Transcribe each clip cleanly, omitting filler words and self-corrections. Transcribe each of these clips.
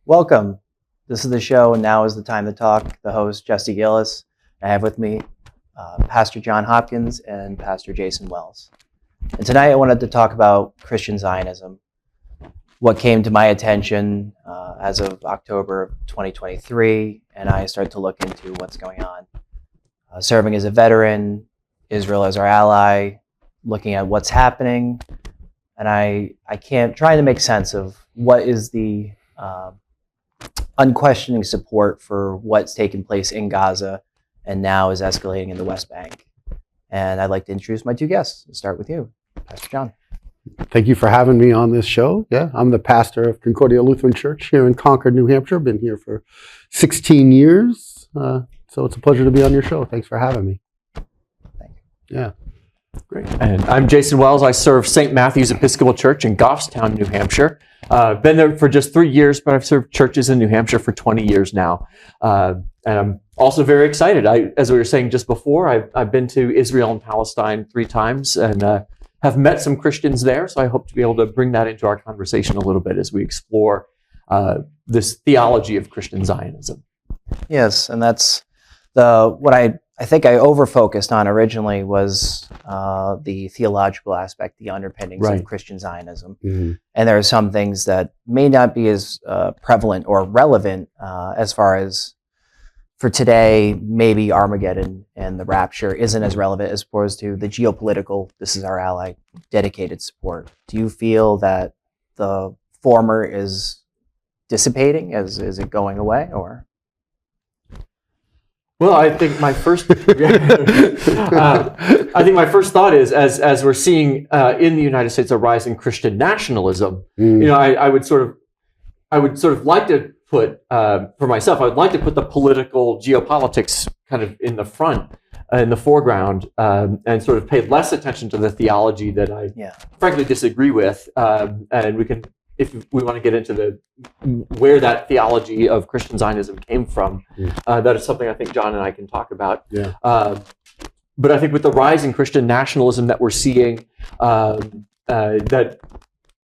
Welcome. This is the show, and now is the time to talk. The host, Jesse Gillis. I have with me Pastor Jon Hopkins and Pastor Jason Wells. And tonight I wanted to talk about Christian Zionism. What came to my attention as of October of 2023, and I started to look into what's going on. Serving as a veteran, Israel as our ally, looking at what's happening, and I can't try to make sense of what is the unquestioning support for what's taken place in Gaza and now is escalating in the West Bank. And I'd like to introduce my two guests. I'll start with you, Pastor Jon. Thank you for having me on this show. Yeah, I'm the pastor of Concordia Lutheran Church here in Concord, New Hampshire. Been here for 16 years. So it's a pleasure to be on your show. Thanks for having me. Thank you. Yeah. Great. And I'm Jason Wells. I serve St. Matthew's Episcopal Church in Goffstown, New Hampshire. Been there for just 3 years, but I've served churches in New Hampshire for 20 years now. And I'm also very excited. As we were saying just before, I've been to Israel and Palestine 3 times and have met some Christians there. So I hope to be able to bring that into our conversation a little bit as we explore this theology of Christian Zionism. Yes, and that's what I think I over-focused on originally was the theological aspect, the underpinnings of Christian Zionism. Mm-hmm. And there are some things that may not be as prevalent or relevant as far as for today, maybe Armageddon and the rapture isn't as relevant as opposed to the geopolitical, this is our ally, dedicated support. Do you feel that the former is dissipating? Is it going away, or? Well, I think my first thought is as we're seeing in the United States a rise in Christian nationalism. I would sort of like to put for myself. I would like to put the political geopolitics kind of in the front, in the foreground, and sort of pay less attention to the theology that I frankly disagree with. And we can, if we want to get into where that theology of Christian Zionism came from, that is something I think Jon and I can talk about. Yeah. But I think with the rise in Christian nationalism that we're seeing, that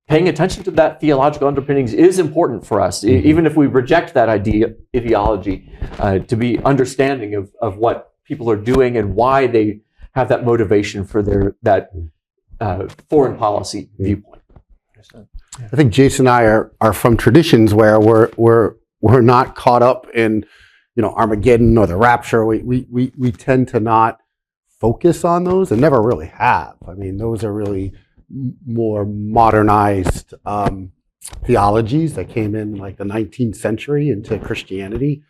paying attention to that theological underpinnings is important for us, even if we reject that ideology, to be understanding of what people are doing and why they have that motivation for that foreign policy viewpoint. I think Jason and I are from traditions where we're not caught up in, Armageddon or the rapture. We tend to not focus on those and never really have. I mean, those are really more modernized theologies that came in like the 19th century into Christianity,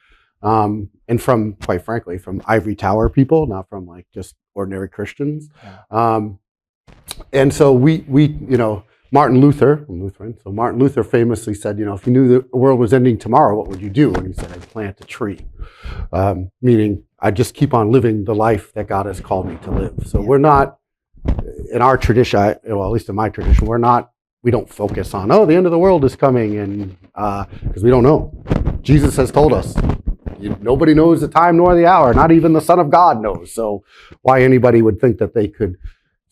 and from, quite frankly, from ivory tower people, not from like just ordinary Christians. And so we Martin Luther, I'm Lutheran, so Martin Luther famously said, if you knew the world was ending tomorrow, what would you do? And he said, I'd plant a tree, meaning I just keep on living the life that God has called me to live. So we're not, in our tradition, at least in my tradition, we don't focus on, the end of the world is coming, and because we don't know. Jesus has told us, nobody knows the time nor the hour, not even the Son of God knows. So why anybody would think that they could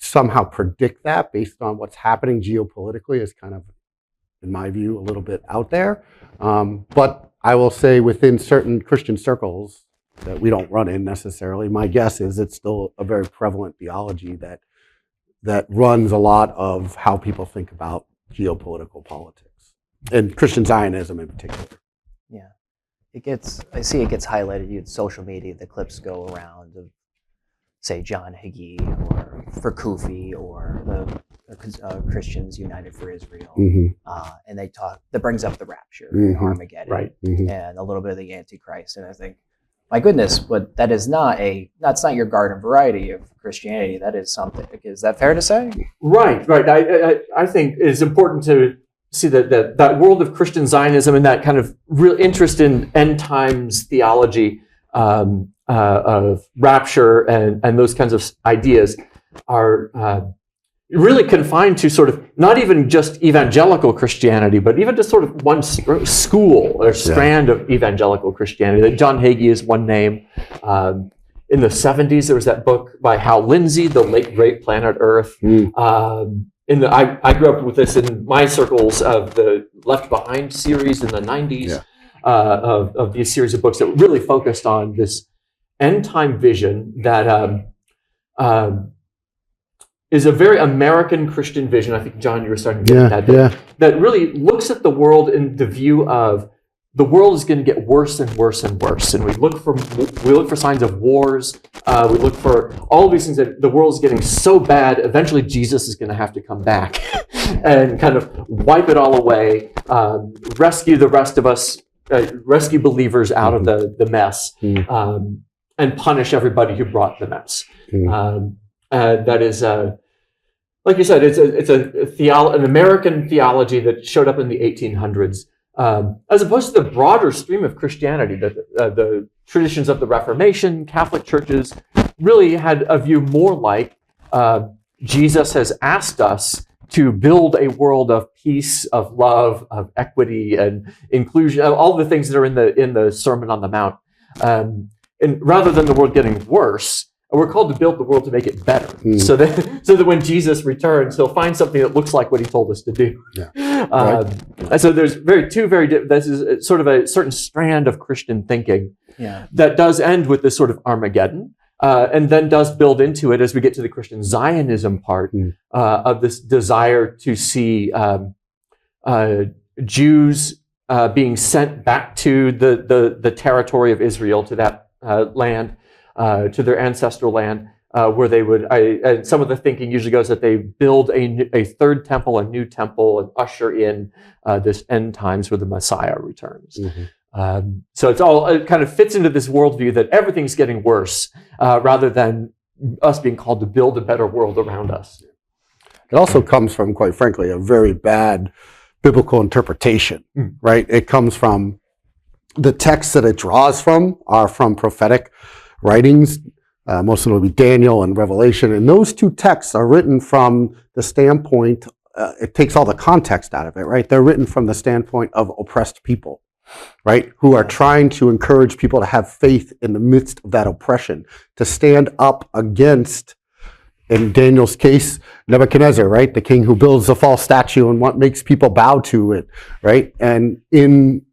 somehow predict that based on what's happening geopolitically is kind of, in my view, a little bit out there. But I will say within certain Christian circles that we don't run in necessarily, my guess is it's still a very prevalent theology that runs a lot of how people think about geopolitical politics, and Christian Zionism in particular. Yeah. I see it gets highlighted in social media, the clips go around of, say, John Hagee or for Kufi or the Christians United for Israel. And they talk, that brings up the rapture, Armageddon, and a little bit of the Antichrist. And I think, my goodness, but that's not your garden variety of Christianity. That is something. Is that fair to say? Right. I think it's important to see that world of Christian Zionism and that kind of real interest in end times theology, of rapture and those kinds of ideas are really confined to sort of not even just evangelical Christianity, but even to sort of one school or strand of evangelical Christianity. That John Hagee is one name. In the 70s, there was that book by Hal Lindsey, The Late Great Planet Earth. I grew up with this in my circles of the Left Behind series in the 90s. of these series of books that really focused on this end time vision that is a very American Christian vision. I think, John, you were starting to get that really looks at the world in the view of the world is going to get worse and worse and worse, and we look for signs of wars. We look for all of these things that the world is getting so bad. Eventually, Jesus is going to have to come back and kind of wipe it all away, rescue the rest of us, rescue believers out of the mess, and punish everybody who brought the mess. That is, like you said, it's an American theology that showed up in the 1800s. As opposed to the broader stream of Christianity, the traditions of the Reformation, Catholic churches really had a view more like Jesus has asked us to build a world of peace, of love, of equity, and inclusion, all the things that are in the Sermon on the Mount. And rather than the world getting worse, we're called to build the world to make it better, so that when Jesus returns, he'll find something that looks like what he told us to do. And so there's this is sort of a certain strand of Christian thinking that does end with this sort of Armageddon, and then does build into it as we get to the Christian Zionism part of this desire to see Jews being sent back to the territory of Israel, to that land. To their ancestral land, where they would, and some of the thinking usually goes that they build a third temple, a new temple, and usher in this end times where the Messiah returns. So it kind of fits into this worldview that everything's getting worse, rather than us being called to build a better world around us. It also comes from, quite frankly, a very bad biblical interpretation, right? It comes from the texts that it draws from are from prophetic writings, most of them will be Daniel and Revelation, and those two texts are written from the standpoint, it takes all the context out of it, right? They're written from the standpoint of oppressed people, right? Who are trying to encourage people to have faith in the midst of that oppression, to stand up against, in Daniel's case, Nebuchadnezzar, right? The king who builds a false statue and what makes people bow to it, right? And in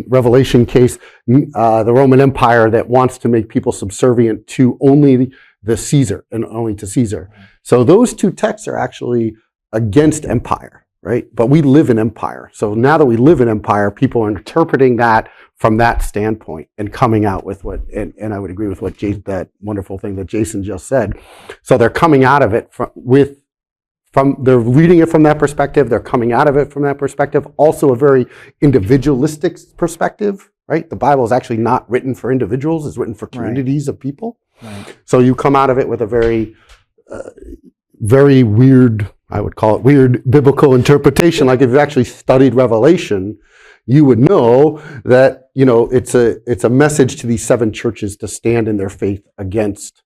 Revelation case, the Roman Empire that wants to make people subservient to only the Caesar and only to Caesar. So those two texts are actually against empire, right? But we live in empire. So now that we live in empire, people are interpreting that from that standpoint and coming out with what, and I would agree with what that wonderful thing that Jason just said. So they're coming out of it they're reading it from that perspective, they're coming out of it from that perspective, also a very individualistic perspective, right? The Bible is actually not written for individuals, it's written for communities of people. Right. So you come out of it with a very, very weird, I would call it weird biblical interpretation. Like if you've actually studied Revelation, you would know that, it's a message to these 7 churches to stand in their faith against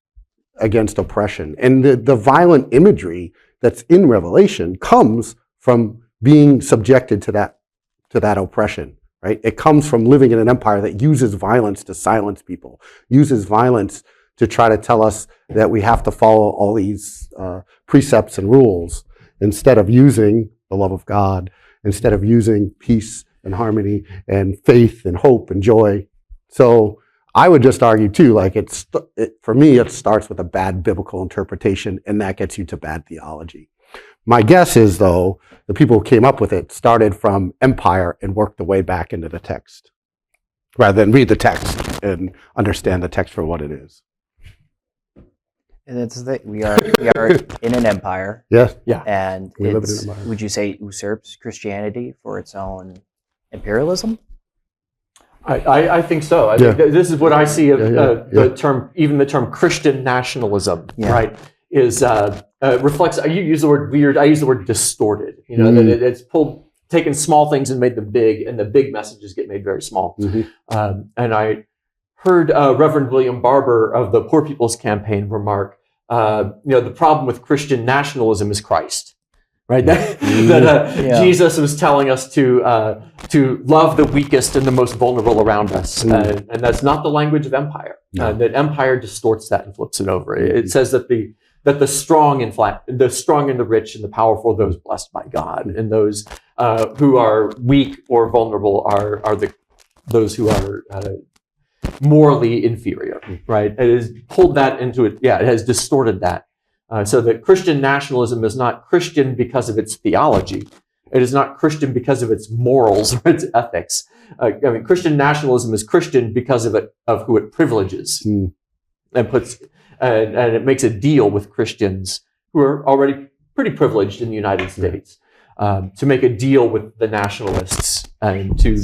oppression. And the violent imagery that's in Revelation comes from being subjected to that oppression, right? It comes from living in an empire that uses violence to silence people, uses violence to try to tell us that we have to follow all these precepts and rules instead of using the love of God, instead of using peace and harmony and faith and hope and joy. So I would just argue too, like for me, it starts with a bad biblical interpretation, and that gets you to bad theology. My guess is, though, the people who came up with it started from empire and worked their way back into the text, rather than read the text and understand the text for what it is. And it's we are in an empire. Yes. Yeah. And would you say, usurps Christianity for its own imperialism? I think so. I think this is what I see of the term, even the term Christian nationalism, right? Is reflects. You use the word weird. I use the word distorted. That it's taken small things and made them big, and the big messages get made very small. And I heard Reverend William Barber of the Poor People's Campaign remark, the problem with Christian nationalism is Christ. Right, Jesus was telling us to love the weakest and the most vulnerable around us, and that's not the language of empire. That empire distorts that and flips it over. It says that the strong and the rich and the powerful are those blessed by God, and those who are weak or vulnerable are those who are morally inferior, right? It has pulled that into it. Yeah, it has distorted that. So that Christian nationalism is not Christian because of its theology. It is not Christian because of its morals or its ethics. Christian nationalism is Christian because of who it privileges and puts, and it makes a deal with Christians who are already pretty privileged in the United States to make a deal with the nationalists and to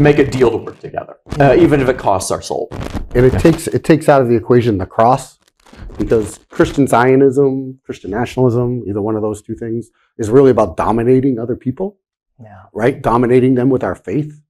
make a deal to work together, even if it costs our soul. And it takes out of the equation the cross, because Christian Zionism, Christian nationalism, either one of those two things, is really about dominating other people, right? Dominating them with our faith.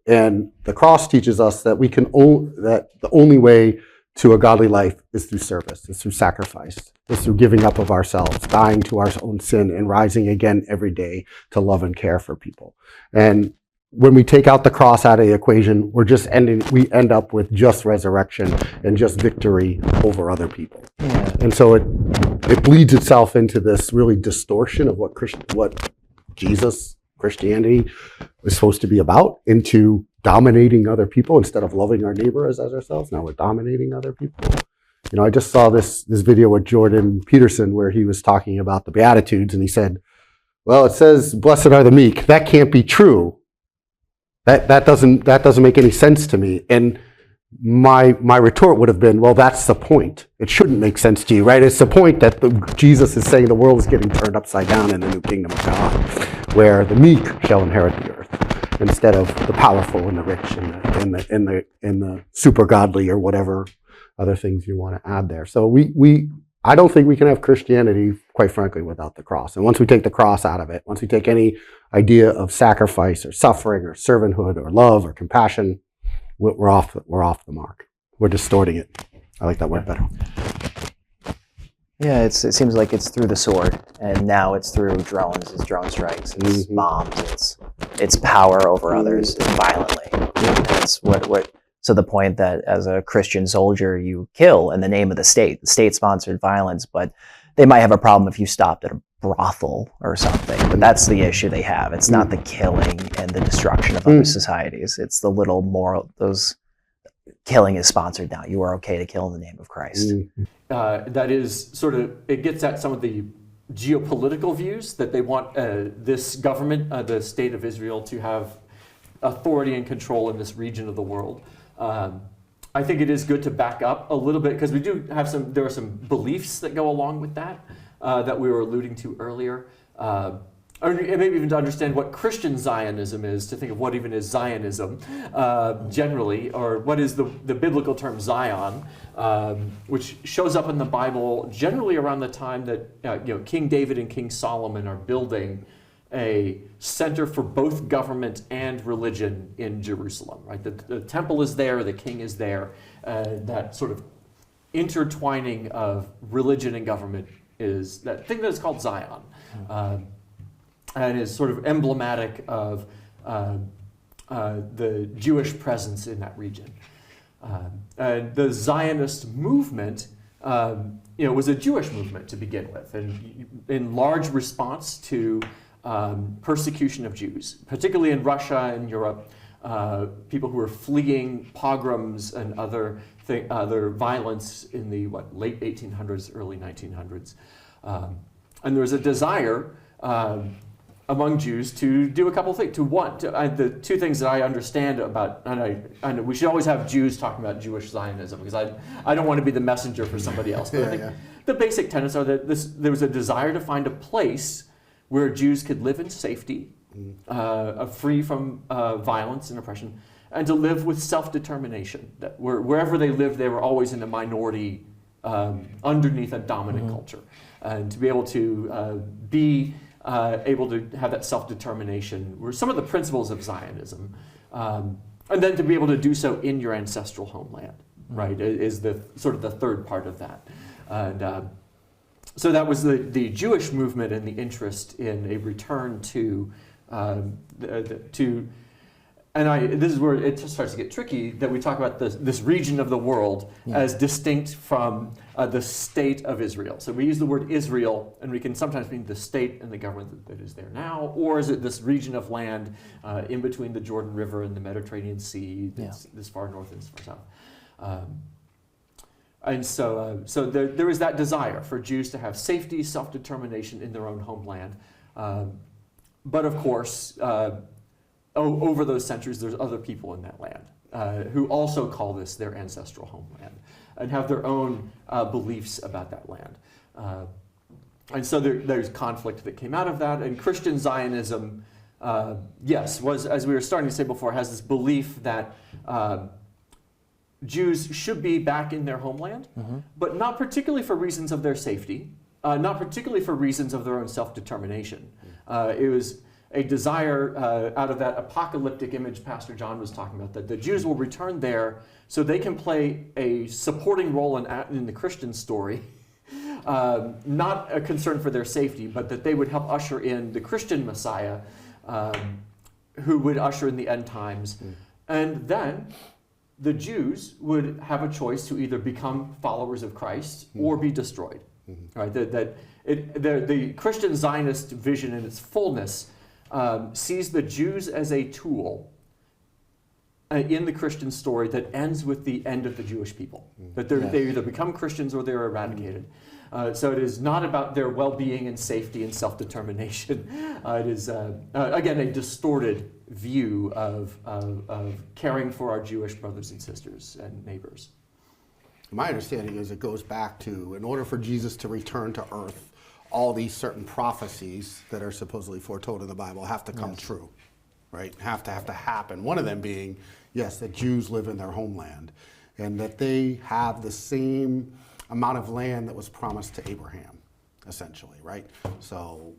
And the cross teaches us that that the only way to a godly life is through service, is through sacrifice, is through giving up of ourselves, dying to our own sin, and rising again every day to love and care for people. And when we take out the cross out of the equation, we end up with just resurrection and just victory over other people. Yeah. And so it bleeds itself into this really distortion of what Christianity is supposed to be about, into dominating other people instead of loving our neighbor as ourselves. Now we're dominating other people. I just saw this video with Jordan Peterson where he was talking about the Beatitudes, and he said, well, it says, blessed are the meek. That can't be true. That doesn't make any sense to me. And my retort would have been, well, that's the point. It shouldn't make sense to you, right? It's the point that Jesus is saying the world is getting turned upside down in the new kingdom of God, where the meek shall inherit the earth, instead of the powerful and the rich and the super godly, or whatever other things you want to add there. So I don't think we can have Christianity, quite frankly, without the cross. And once we take the cross out of it, once we take any idea of sacrifice or suffering or servanthood or love or compassion, we're off the mark. We're distorting it. I like that word better. Yeah, it seems like it's through the sword, and now it's through drones, it's drone strikes, it's bombs, it's power over others violently. That's what. So the point that as a Christian soldier, you kill in the name of the state-sponsored violence, but they might have a problem if you stopped at a brothel or something. But that's the issue they have. It's not the killing and the destruction of other societies. It's the little moral, those killing is sponsored now. You are okay to kill in the name of Christ. That is sort of, it gets at some of the geopolitical views that they want this government, the state of Israel, to have authority and control in this region of the world. I think it is good to back up a little bit, because we do have there are some beliefs that go along with that, that we were alluding to earlier. Or maybe even to understand what Christian Zionism is, to think of what even is Zionism generally, or what is the biblical term Zion, which shows up in the Bible generally around the time that King David and King Solomon are building a center for both government and religion in Jerusalem, right? The temple is there, the king is there. That sort of intertwining of religion and government is that thing that is called Zion, and is sort of emblematic of the Jewish presence in that region. The Zionist movement was a Jewish movement to begin with, and in large response to persecution of Jews, particularly in Russia and Europe, people who were fleeing pogroms and other violence in the late 1800s, early 1900s. And there was a desire among Jews to do a couple of things. The two things that I understand about, and we should always have Jews talking about Jewish Zionism, because I don't want to be the messenger for somebody else. But I think the basic tenets are that there was a desire to find a place where Jews could live in safety, free from violence and oppression, and to live with self-determination. That wherever they lived, they were always in a minority underneath a dominant culture. And to be able to able to have that self-determination were some of the principles of Zionism. And then to be able to do so in your ancestral homeland, right, is the sort of the third part of that. And so that was the Jewish movement and the interest in a return to and this is where it just starts to get tricky, that we talk about this region of the world as distinct from the state of Israel. So we use the word Israel, and we can sometimes mean the state and the government that is there now, or is it this region of land in between the Jordan River and the Mediterranean Sea, this far north and this far south. And so there is that desire for Jews to have safety, self-determination in their own homeland. But of course, over those centuries, there's other people in that land who also call this their ancestral homeland and have their own beliefs about that land. And so there's conflict that came out of that. And Christian Zionism, was, as we were starting to say before, has this belief that Jews should be back in their homeland, but not particularly for reasons of their safety, not particularly for reasons of their own self-determination. It was a desire out of that apocalyptic image Pastor John was talking about, that the Jews will return there so they can play a supporting role in the Christian story, not a concern for their safety, but that they would help usher in the Christian Messiah who would usher in the end times. And then the Jews would have a choice to either become followers of Christ or be destroyed. Right? The Christian Zionist vision in its fullness sees the Jews as a tool in the Christian story that ends with the end of the Jewish people. That they either become Christians or they're eradicated. So it is not about their well-being and safety and self-determination. It is, again, a distorted view of caring for our Jewish brothers and sisters and neighbors. My understanding is it goes back to, in order for Jesus to return to earth, all these certain prophecies that are supposedly foretold in the Bible have to come true, right? Have to happen. One of them being, yes, that Jews live in their homeland and that they have the same amount of land that was promised to Abraham, essentially, right? So,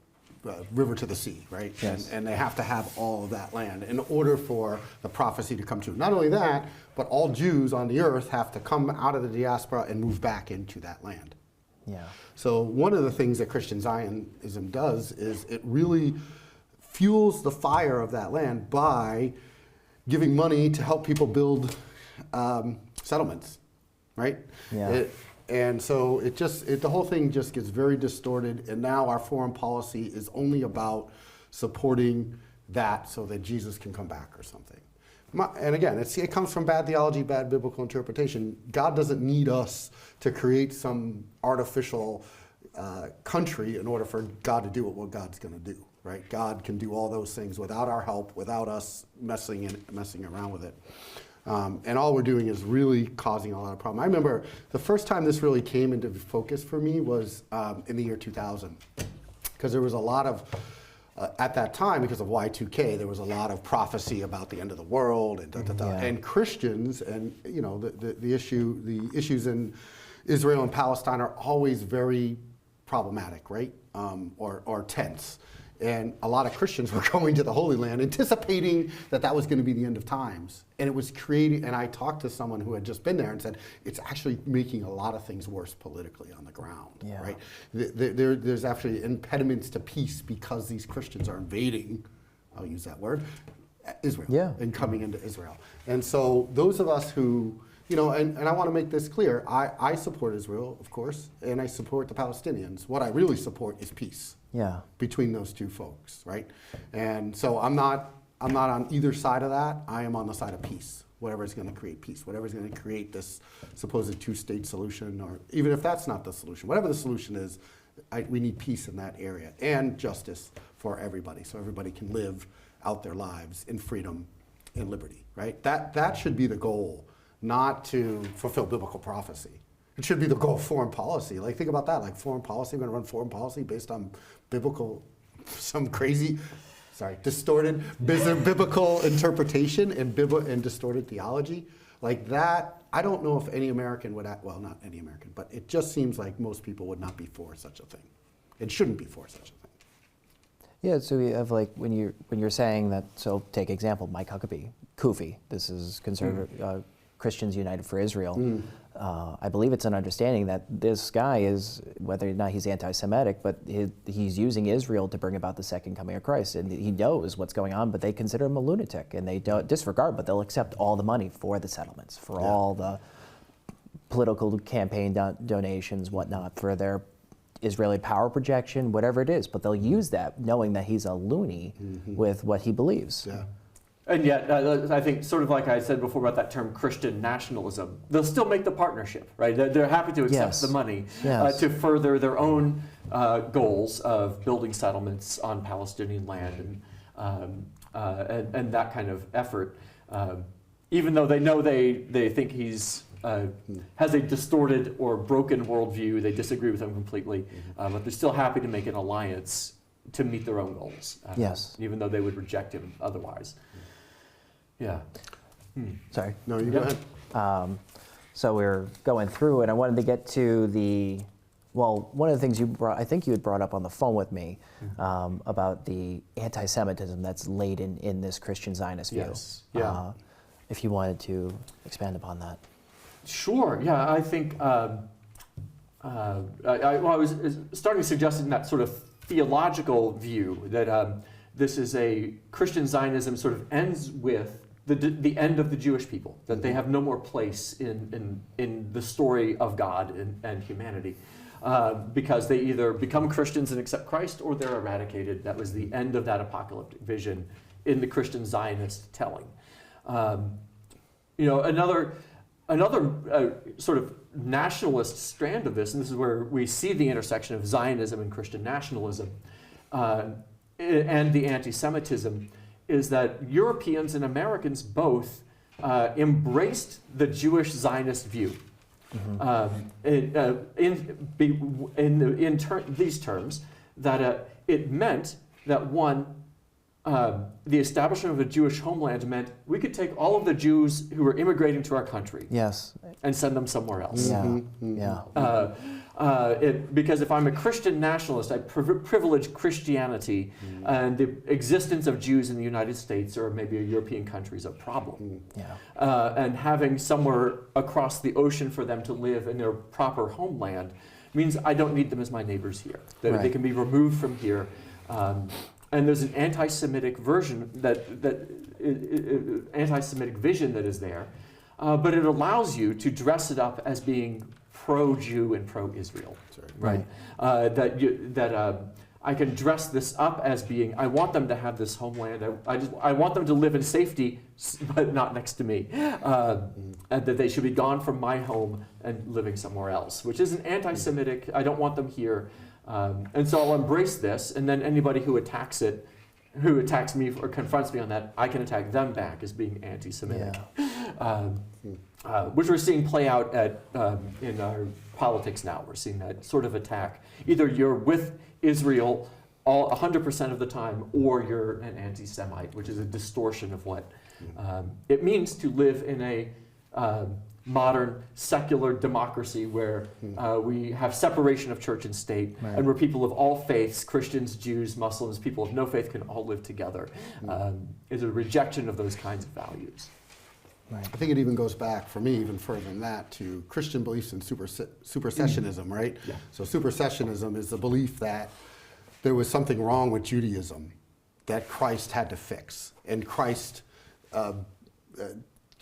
river to the sea, right? Yes. And they have to have all of that land in order for the prophecy to come true. Not only that, but all Jews on the earth have to come out of the diaspora and move back into that land. Yeah. So one of the things that Christian Zionism does is it really fuels the fire of that land by giving money to help people build settlements, right? Yeah. And so the whole thing just gets very distorted, and now our foreign policy is only about supporting that so that Jesus can come back or something. And again, it comes from bad theology, bad biblical interpretation. God doesn't need us to create some artificial country in order for God to do what God's going to do, right? God can do all those things without our help, without us messing around with it. And all we're doing is really causing a lot of problem. I remember the first time this really came into focus for me was in the year 2000, because there was a lot of at that time, because of Y2K, there was a lot of prophecy about the end of the world and and Christians, and the issues in Israel and Palestine are always very problematic, right? Or tense. And a lot of Christians were going to the Holy Land anticipating that was going to be the end of times. And it was creating, and I talked to someone who had just been there and said, it's actually making a lot of things worse politically on the ground, right? There's actually impediments to peace because these Christians are invading, I'll use that word, Israel, and coming into Israel. And so those of us who, and I want to make this clear, I support Israel, of course, and I support the Palestinians. What I really support is peace. Between those two folks, right? And so I'm not on either side of that. I am on the side of peace. Whatever is going to create peace, whatever is going to create this supposed two-state solution, or even if that's not the solution, whatever the solution is, we need peace in that area and justice for everybody, so everybody can live out their lives in freedom and liberty, right? That should be the goal, not to fulfill biblical prophecy. It should be the goal of foreign policy. Like, think about that. Like, foreign policy, we're going to run foreign policy based on some crazy, distorted biblical interpretation and distorted theology. Like that, I don't know if any American would well, not any American, but it just seems like most people would not be for such a thing. It shouldn't be for such a thing. Yeah, so we have, like, when you're saying that, so take example, Mike Huckabee, Kufi, this is conservative, Christians United for Israel. I believe it's an understanding that this guy is, whether or not he's anti-Semitic, but he's using Israel to bring about the second coming of Christ, and he knows what's going on, but they consider him a lunatic, and they don't disregard, but they'll accept all the money for the settlements, for all the political campaign donations, whatnot, for their Israeli power projection, whatever it is, but they'll use that knowing that he's a loony with what he believes. Yeah. And yet, I think, sort of like I said before about that term Christian nationalism, they'll still make the partnership, right? They're happy to accept the money to further their own goals of building settlements on Palestinian land and that kind of effort. Even though they know they think he's has a distorted or broken worldview, they disagree with him completely, but they're still happy to make an alliance to meet their own goals. Even though they would reject him otherwise. Yeah. Sorry. No, you go ahead. So we're going through, and I wanted to get to one of the things I think you had brought up on the phone with me about the anti-Semitism that's laden in this Christian Zionist view. Yes. Yeah. If you wanted to expand upon that. Sure. Yeah. I think I was starting suggesting that sort of theological view that this is a Christian Zionism sort of ends with the end of the Jewish people, that they have no more place in the story of God and humanity, because they either become Christians and accept Christ or they're eradicated. That was the end of that apocalyptic vision in the Christian Zionist telling. Another sort of nationalist strand of this, and this is where we see the intersection of Zionism and Christian nationalism and the anti-Semitism, is that Europeans and Americans both embraced the Jewish Zionist view. These terms, that it meant that the establishment of a Jewish homeland meant we could take all of the Jews who were immigrating to our country and send them somewhere else. Because if I'm a Christian nationalist, I privilege Christianity, and the existence of Jews in the United States or maybe a European country is a problem. And having somewhere across the ocean for them to live in their proper homeland means I don't need them as my neighbors here. They can be removed from here. And there's an anti-Semitic version anti-Semitic vision that is there, but it allows you to dress it up as being pro-Jew and pro-Israel, right? I can dress this up as being, I want them to have this homeland. I want them to live in safety, but not next to me, and that they should be gone from my home and living somewhere else, which is an anti-Semitic. I don't want them here. And so I'll embrace this, and then anybody who attacks me or confronts me on that, I can attack them back as being anti-Semitic. Which we're seeing play out in our politics now. We're seeing that sort of attack. Either you're with Israel 100% of the time, or you're an anti-Semite, which is a distortion of what it means to live in a modern secular democracy where we have separation of church and state, and where people of all faiths, Christians, Jews, Muslims, people of no faith, can all live together. Is a rejection of those kinds of values. I think it even goes back, for me, even further than that, to Christian beliefs in supersessionism, right? So supersessionism is the belief that there was something wrong with Judaism that Christ had to fix, and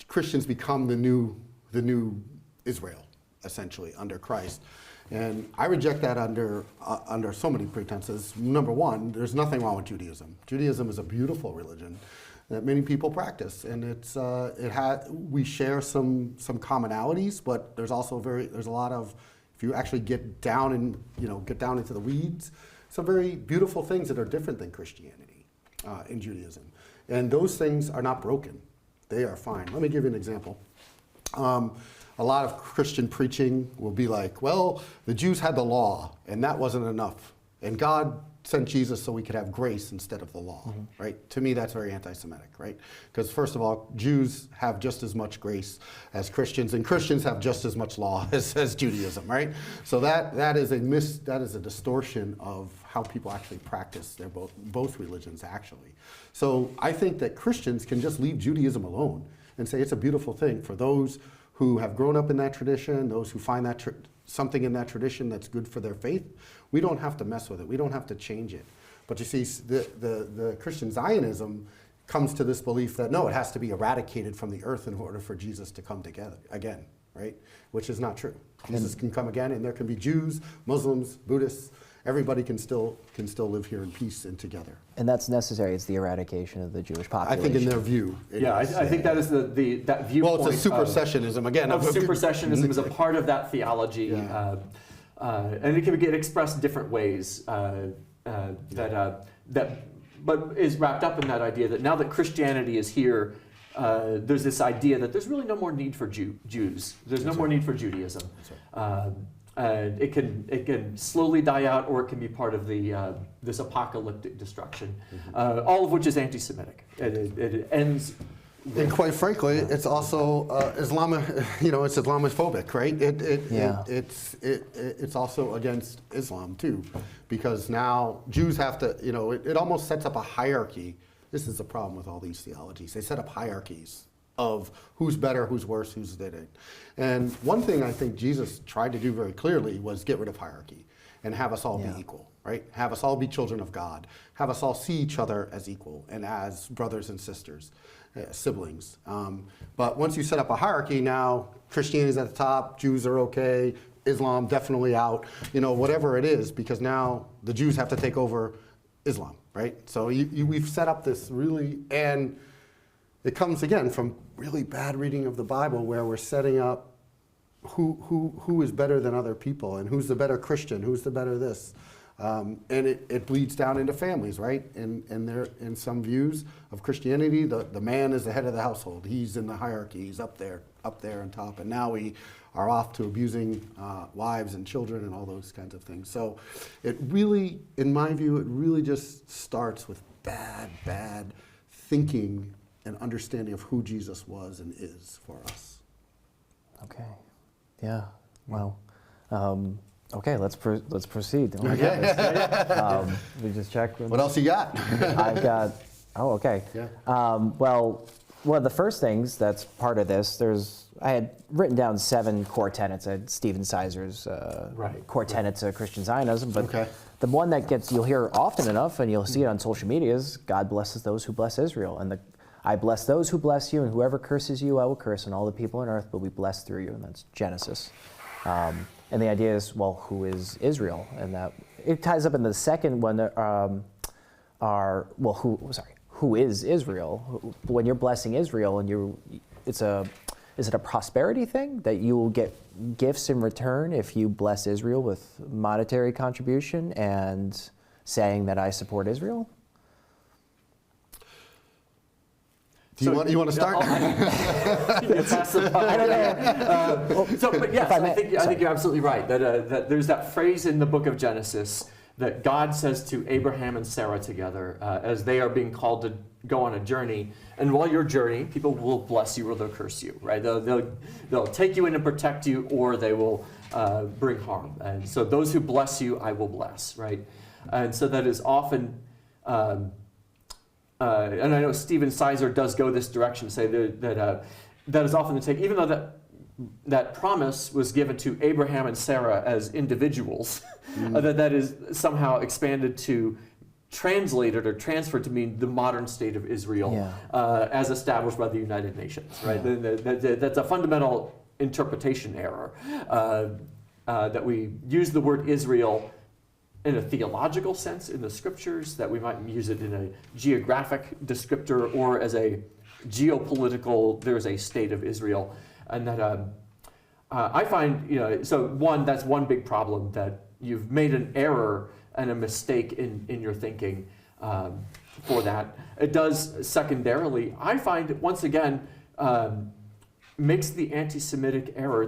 Christians become the new Israel, essentially, under Christ. And I reject that under so many pretenses. Number one, there's nothing wrong with Judaism. Judaism is a beautiful religion that many people practice, and we share some commonalities, but there's a lot of, if you actually get down into the weeds, some very beautiful things that are different than Christianity in Judaism, and those things are not broken; they are fine. Let me give you an example. A lot of Christian preaching will be like, well, the Jews had the law, and that wasn't enough, and God sent Jesus so we could have grace instead of the law, right? To me, that's very anti-Semitic, right? Because first of all, Jews have just as much grace as Christians, and Christians have just as much law as Judaism, right? So that is a distortion of how people actually practice both religions, actually. So I think that Christians can just leave Judaism alone and say it's a beautiful thing for those who have grown up in that tradition, those who find that something in that tradition that's good for their faith. We don't have to mess with it. We don't have to change it. But you see, the Christian Zionism comes to this belief that no, it has to be eradicated from the earth in order for Jesus to come together again, right? Which is not true. Jesus can come again, and there can be Jews, Muslims, Buddhists. Everybody can still live here in peace and together. And that's necessary. It's the eradication of the Jewish population. I think in their view. I think that is that viewpoint. Well, it's a supersessionism again. Supersessionism is a part of that theology, and it can get expressed in different ways. But is wrapped up in that idea that now that Christianity is here, there's this idea that there's really no more need for Jews. There's no more need for Judaism. And it can slowly die out, or it can be part of this apocalyptic destruction, all of which is anti-Semitic. It ends. And quite frankly, it's also it's Islamophobic, right? It's also against Islam too, because now Jews have to, it almost sets up a hierarchy. This is the problem with all these theologies. They set up hierarchies of who's better, who's worse, who's did. And one thing I think Jesus tried to do very clearly was get rid of hierarchy and have us all be equal, right? Have us all be children of God. Have us all see each other as equal and as brothers and sisters, siblings. But once you set up a hierarchy, now Christianity's at the top, Jews are okay, Islam definitely out, whatever it is, because now the Jews have to take over Islam, right? So we've set up this really, and it comes again from really bad reading of the Bible, where we're setting up who is better than other people, and who's the better Christian, who's the better this, and it bleeds down into families, right? And there, in some views of Christianity, the man is the head of the household. He's in the hierarchy. He's up there on top. And now we are off to abusing wives and children and all those kinds of things. So it really, in my view, it really just starts with bad thinking and understanding of who Jesus was and is for us. Okay. Yeah. Well. Okay. Let's proceed. Okay. We just checked. What else you got? I've got. Oh, okay. Yeah. Well, one of the first things that's part of this, I had written down 7 core tenets. I had Stephen Sizer's core tenets of Christian Zionism, but the one that you'll hear often enough, and you'll see it on social media, is God blesses those who bless Israel, and I bless those who bless you, and whoever curses you, I will curse, and all the people on earth will be blessed through you. And that's Genesis. And the idea is, well, who is Israel? And that it ties up in the second one. Who is Israel? When you're blessing Israel, and is it a prosperity thing that you will get gifts in return if you bless Israel with monetary contribution and saying that I support Israel? You want to start? I don't know. But yes, I think you're absolutely right. That there's that phrase in the book of Genesis that God says to Abraham and Sarah together as they are being called to go on a journey. And while you're journeying, people will bless you or they'll curse you, right? They'll take you in and protect you, or they will bring harm. And so those who bless you, I will bless, right? And so that is often. And I know Stephen Sizer does go this direction, say that is often the take, even though that promise was given to Abraham and Sarah as individuals, that is somehow expanded to translated or transferred to mean the modern state of Israel as established by the United Nations, right? That's a fundamental interpretation error, that we use the word Israel in a theological sense in the scriptures, that we might use it in a geographic descriptor or as a geopolitical, there's a state of Israel. And that I find, so that's one big problem, that you've made an error and a mistake in your thinking for that. It does secondarily, I find, once again, makes the anti-Semitic error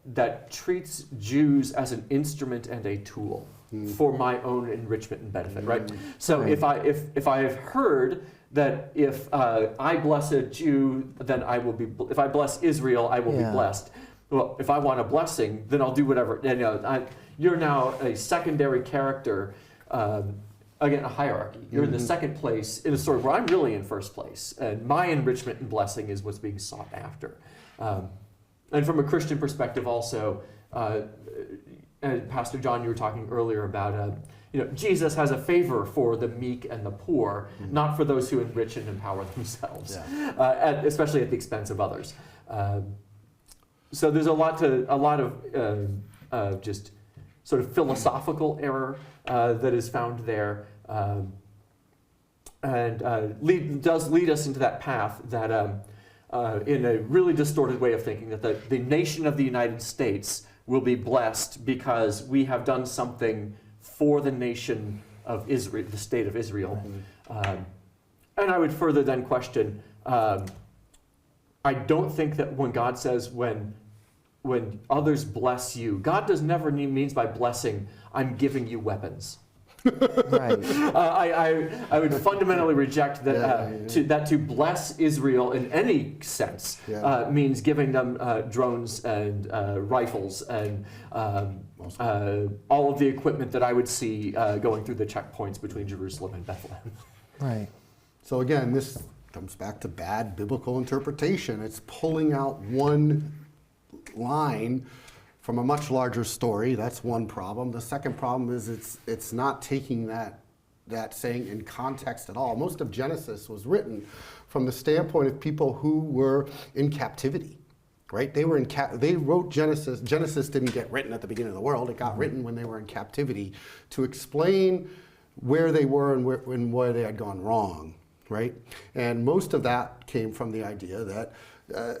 that treats Jews as an instrument and a tool for my own enrichment and benefit, right? So if I have heard that if I bless a Jew, then I will be. If I bless Israel, I will be blessed. Well, if I want a blessing, then I'll do whatever. You're now a secondary character again, a hierarchy. You're in the second place in a story where I'm really in first place, and my enrichment and blessing is what's being sought after. And from a Christian perspective, also, and Pastor John, you were talking earlier about, Jesus has a favor for the meek and the poor, not for those who enrich and empower themselves, especially at the expense of others. So there's a lot of just sort of philosophical error that is found there, and does lead us into that path that, in a really distorted way of thinking, that the nation of the United States will be blessed because we have done something for the nation of Israel, the state of Israel. And I would further then question, I don't think that when God says when others bless you, God does never means by blessing, I'm giving you weapons. Right. I would fundamentally reject that to bless Israel in any sense means giving them drones and rifles and all of the equipment that I would see going through the checkpoints between Jerusalem and Bethlehem. Right. So again, this comes back to bad biblical interpretation. It's pulling out one line from a much larger story. That's one problem. The second problem is it's not taking that saying in context at all. Most of Genesis was written from the standpoint of people who were in captivity, right? They wrote Genesis. Genesis didn't get written at the beginning of the world. It got written when they were in captivity to explain where they were and where they had gone wrong, right? And most of that came from the idea that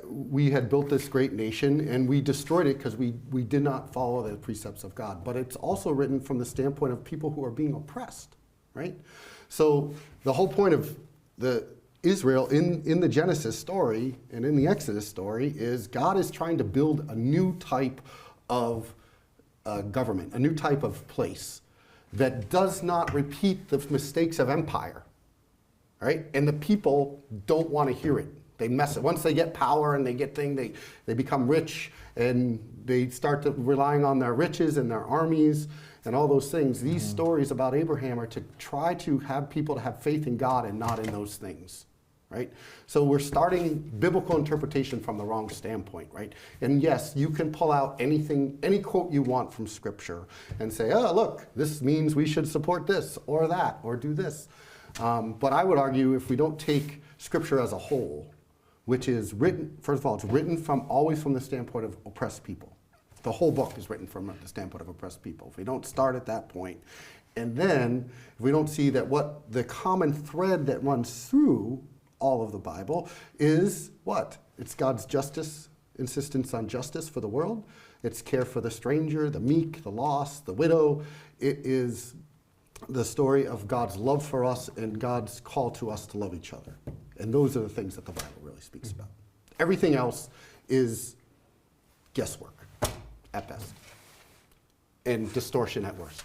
we had built this great nation and we destroyed it because we did not follow the precepts of God. But it's also written from the standpoint of people who are being oppressed, right? So the whole point of the Israel in the Genesis story and in the Exodus story is God is trying to build a new type of government, a new type of place that does not repeat the mistakes of empire, right? And the people don't want to hear it. They mess it. Once they get power and they get things, they become rich and they start relying on their riches and their armies and all those things. These stories about Abraham are to try to have people to have faith in God and not in those things, right? So we're starting biblical interpretation from the wrong standpoint, right? And yes, you can pull out anything, any quote you want from Scripture and say, oh, look, this means we should support this or that or do this. But I would argue if we don't take Scripture as a whole, which is written, first of all, it's written always from the standpoint of oppressed people. The whole book is written from the standpoint of oppressed people. If we don't start at that point, and then if we don't see that what the common thread that runs through all of the Bible is what? It's God's justice, insistence on justice for the world. It's care for the stranger, the meek, the lost, the widow. It is the story of God's love for us and God's call to us to love each other. And those are the things that the Bible really speaks about. Everything else is guesswork at best and distortion at worst.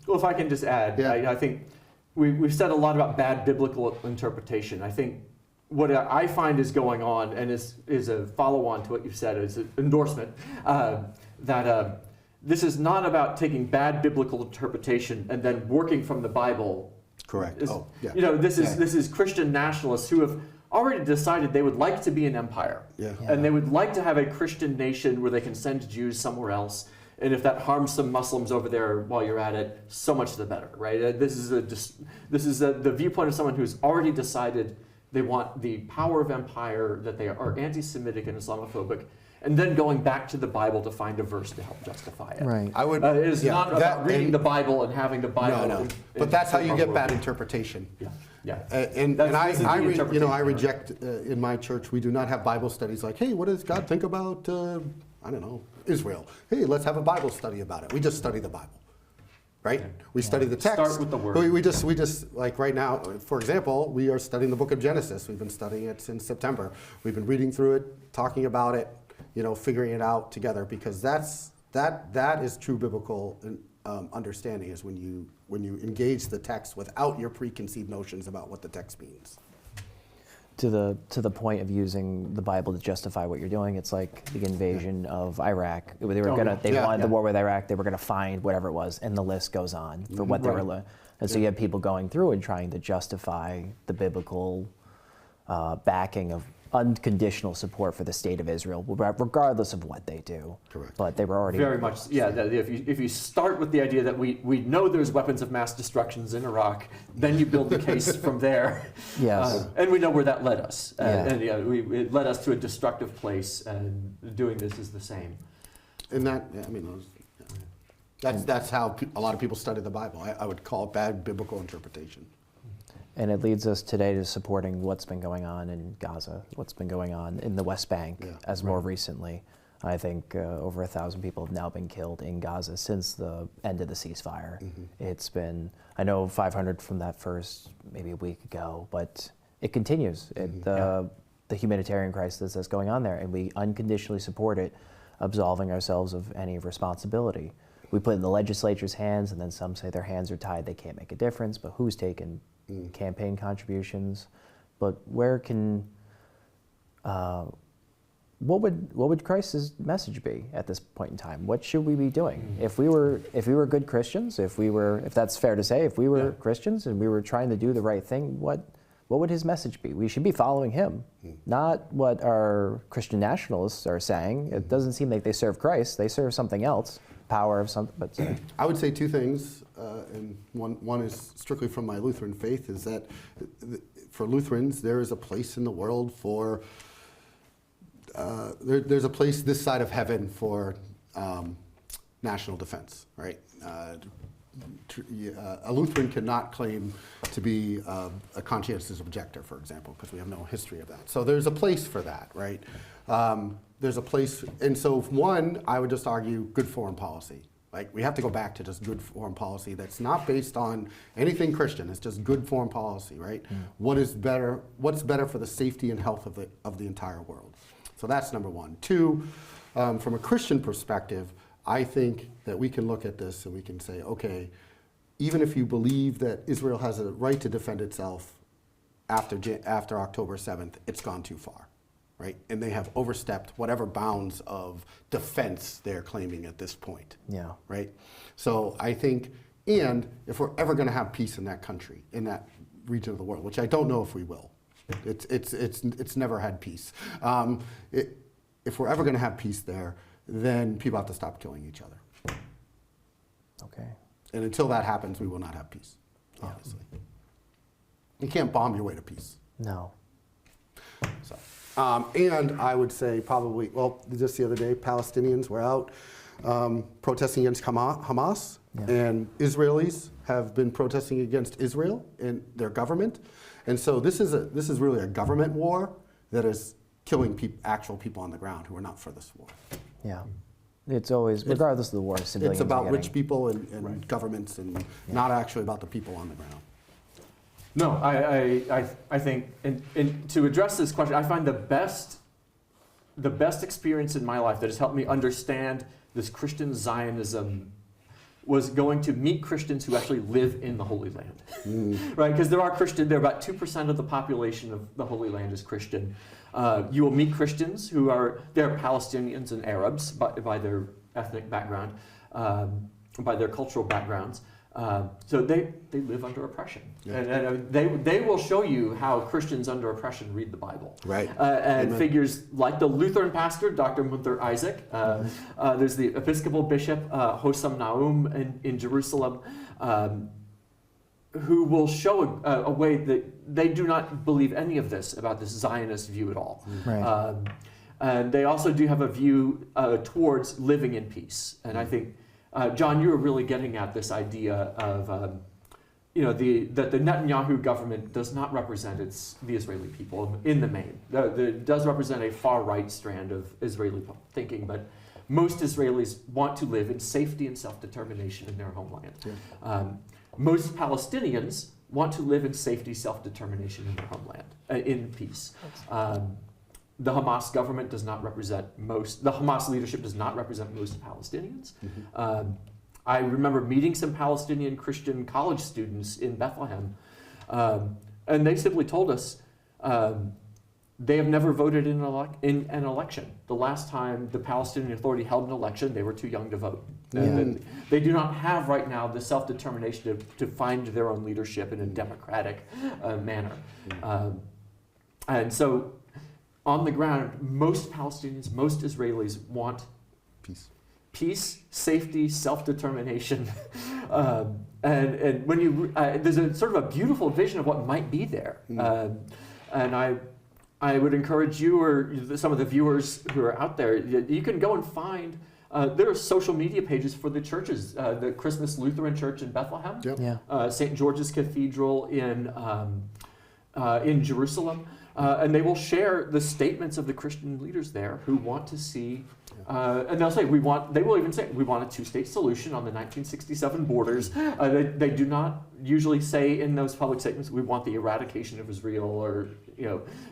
Well, if I can just add, I think we've said a lot about bad biblical interpretation. I think what I find is going on, and is a follow-on to what you've said, is an endorsement, that this is not about taking bad biblical interpretation and then working from the Bible. Correct. This is Christian nationalists who have already decided they would like to be an empire. And they would like to have a Christian nation where they can send Jews somewhere else. And if that harms some Muslims over there while you're at it, so much the better, right? This is the viewpoint of someone who's already decided they want the power of empire, that they are anti-Semitic and Islamophobic, and then going back to the Bible to find a verse to help justify it. Right. It is not about reading the Bible and having the Bible. No. But that's how you get bad interpretation. And I reject in my church. We do not have Bible studies like, hey, what does God think about Israel? Hey, let's have a Bible study about it. We just study the Bible. Right? We study the text. Start with the word. We just like right now, for example, we are studying the book of Genesis. We've been studying it since September. We've been reading through it, talking about it, figuring it out together, because that is true biblical understanding, is when you engage the text without your preconceived notions about what the text means. to the point of using the Bible to justify what you're doing. It's like the invasion of Iraq. They wanted the war with Iraq. They were gonna find whatever it was, and the list goes on for what they were. And so you have people going through and trying to justify the biblical backing of unconditional support for the state of Israel, regardless of what they do. Correct. But they were already very much, yeah. If you start with the idea that we know there's weapons of mass destructions in Iraq, then you build the case from there. Yes. And we know where that led us. Yeah. It led us to a destructive place, and doing this is the same. And that, I mean, that's how a lot of people study the Bible. I would call it bad biblical interpretation. And it leads us today to supporting what's been going on in Gaza, what's been going on in the West Bank, as more recently. I think over 1,000 people have now been killed in Gaza since the end of the ceasefire. It's been, I know 500 from that first, maybe a week ago, but it continues. The humanitarian crisis that's going on there, and we unconditionally support it, absolving ourselves of any responsibility. We put it in the legislature's hands, and then some say their hands are tied, they can't make a difference, but who's taken campaign contributions? But where can, what would Christ's message be at this point in time? What should we be doing? If we were good Christians, if that's fair to say, if we were Christians and we were trying to do the right thing, what would his message be? We should be following him, not what our Christian nationalists are saying. It doesn't seem like they serve Christ. They serve something else, power of something. But I would say two things, and one is strictly from my Lutheran faith, is that for Lutherans, there is a place in the world for, there's a place this side of heaven for national defense, right? A Lutheran cannot claim to be a conscientious objector, for example, because we have no history of that. So there's a place for that, right? There's a place, and so one, I would just argue good foreign policy. Like, we have to go back to just good foreign policy that's not based on anything Christian. It's just good foreign policy, right? What's better for the safety and health of the entire world? So that's number one. Two, from a Christian perspective, I think that we can look at this and we can say, okay, even if you believe that Israel has a right to defend itself after October 7th, it's gone too far, right? And they have overstepped whatever bounds of defense they're claiming at this point. Yeah. Right? So I think, and if we're ever going to have peace in that country, in that region of the world, which I don't know if we will, it's never had peace. If we're ever going to have peace there, then people have to stop killing each other. Okay. And until that happens, we will not have peace, obviously. You can't bomb your way to peace. No. So, and I would say probably, well, just the other day, Palestinians were out protesting against Hamas, and Israelis have been protesting against Israel and their government. And so this is really a government war that is killing actual people on the ground who are not for this war. Yeah. It's always, regardless of the war, civilians it's about are rich people and governments, and not actually about the people on the ground. No, I think, and to address this question, I find the best experience in my life that has helped me understand this Christian Zionism was going to meet Christians who actually live in the Holy Land, right? Because there are about 2% of the population of the Holy Land is Christian. You will meet Christians they're Palestinians and Arabs by their ethnic background, by their cultural backgrounds. So they live under oppression, and they will show you how Christians under oppression read the Bible. Right. And Amen. Figures like the Lutheran pastor, Dr. Munther Isaac. There's the Episcopal Bishop Hossam Naum in Jerusalem, who will show a way that they do not believe any of this about this Zionist view at all. Right. And they also do have a view towards living in peace, and I think. John, you were really getting at this idea of, that the Netanyahu government does not represent the Israeli people in the main. It does represent a far-right strand of Israeli thinking, but most Israelis want to live in safety and self-determination in their homeland. Yeah. Most Palestinians want to live in safety, self-determination in their homeland, in peace. The Hamas government does not represent the Hamas leadership does not represent most Palestinians. I remember meeting some Palestinian Christian college students in Bethlehem, and they simply told us, they have never voted in an election. The last time the Palestinian Authority held an election, they were too young to vote. They do not have right now the self-determination to find their own leadership in a democratic manner. And so on the ground, most Palestinians, most Israelis want peace, safety, self-determination. And when you, there's a sort of a beautiful vision of what might be there. And I would encourage you or some of the viewers who are out there, you can go and find, there are social media pages for the churches, the Christmas Lutheran Church in Bethlehem, St. George's Cathedral in Jerusalem, and they will share the statements of the Christian leaders there who want to see, and they'll say, they will even say, we want a two-state solution on the 1967 borders. They do not usually say in those public statements, we want the eradication of Israel, or,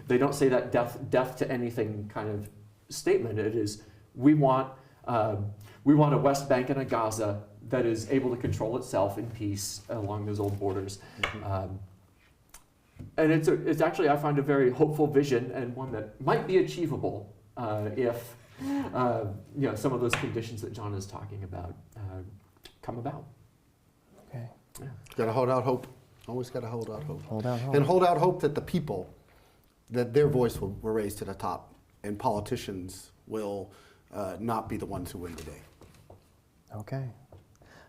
they don't say that death to anything kind of statement. It is, we want a West Bank and a Gaza that is able to control itself in peace along those old borders. And it's actually, I find, a very hopeful vision, and one that might be achievable if some of those conditions that John is talking about come about. Okay. Yeah. Got to hold out hope. Always got to hold out hope. Hold out hope. And hold out hope that the people, that their voice will raise to the top, and politicians will not be the ones who win the day. Okay.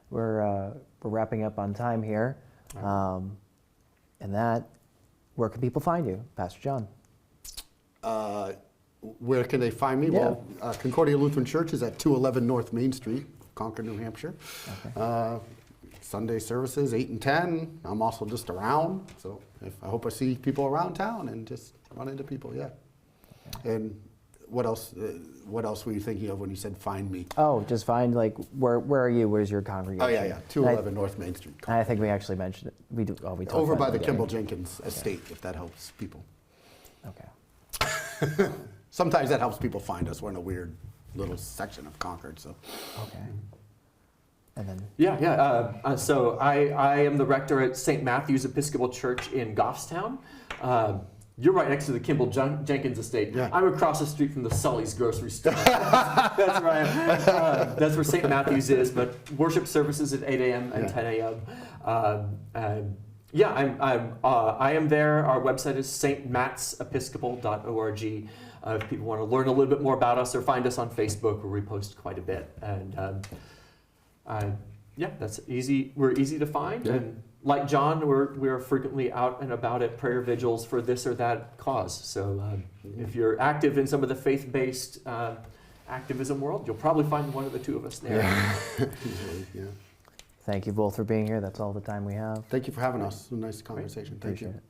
We're wrapping up on time here. Where can people find you, Pastor John? Where can they find me? Yeah. Well, Concordia Lutheran Church is at 211 North Main Street, Concord, New Hampshire. Okay. Sunday services, 8 and 10. I'm also just around, so I hope I see people around town and just run into people, yeah. Okay. And what else were you thinking of when you said find me? Oh, just find, where are you? Where's your congregation? Oh, yeah. 211 North Main Street. I think we actually mentioned it. We talked over by about the Kimball Jenkins estate, if that helps people. Okay. Sometimes that helps people find us. We're in a weird little section of Concord, so. Okay. And then? So I am the rector at St. Matthew's Episcopal Church in Goffstown. You're right next to the Kimball Jenkins estate. Yeah. I'm across the street from the Sully's grocery store. That's where I am. That's where St. Matthew's is, but worship services at 8 a.m. and 10 a.m. I am there. Our website is stmattsepiscopal.org. If people want to learn a little bit more about us or find us on Facebook, where we post quite a bit. And that's easy. We're easy to find. Yeah. And like John, we're frequently out and about at prayer vigils for this or that cause. So if you're active in some of the faith-based activism world, you'll probably find one of the two of us there. Yeah. Thank you both for being here. That's all the time we have. Thank you for having us. It was a nice conversation. Thank you. Appreciate it.